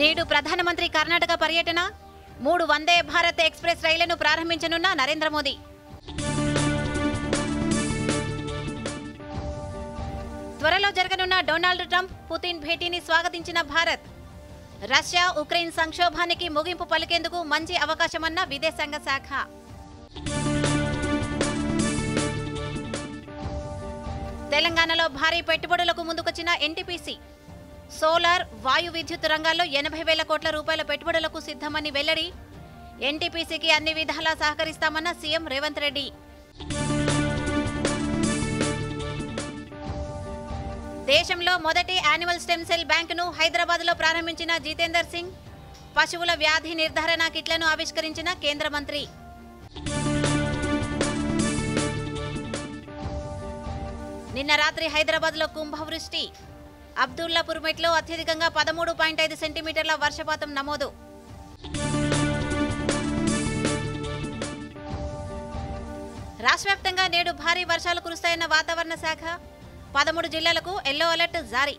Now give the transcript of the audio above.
నేడు ప్రధానమంత్రి కర్ణాటక పర్యటన 3 వందే భారత్ ఎక్స్‌ప్రెస్ రైళ్లను ప్రారంభించనున్న నరేంద్ర మోదీ. త్వరలో జరగనున్న డొనాల్డ్ ట్రంప్, పుతిన్ భేటీని స్వాగతించిన భారత్. రష్యా ఉక్రెయిన్ సంక్షోభానికి ముగింపు పలికేందుకు మంచి అవకాశమన్న విదేశాంగ శాఖ. తెలంగాణలో భారీ పెట్టుబడులకు ముందుకొచ్చిన ఎన్టీపీసీ. సోలార్, వాయు విద్యుత్ రంగాల్లో 80,000 కోట్ల రూపాయల పెట్టుబడులకు సిద్ధమని వెల్లడి. ఎన్టీపీసీకి అన్ని విధాలా సహకరిస్తామన్న సీఎం రేవంత్ రెడ్డి. దేశంలో మొదటి యాన్యువల్ స్టెమ్ సెల్ బ్యాంకును హైదరాబాద్లో ప్రారంభించిన జితేందర్ సింగ్. పశువుల వ్యాధి నిర్ధారణ కిట్లను ఆవిష్కరించిన కేంద్ర మంత్రి. నిన్న రాత్రి హైదరాబాద్లో కుంభవృష్టి. అబ్దుల్లాపూర్ మెట్లో అత్యధికంగా 13.5 సెంటీమీటర్ల వర్షపాతం నమోదు. రాష్ట్రవ్యాప్తంగా నేడు భారీ వర్షాలు కురుస్తాయన్న వాతావరణ శాఖ. 13 జిల్లాలకు ఎల్లో అలర్ట్ జారీ.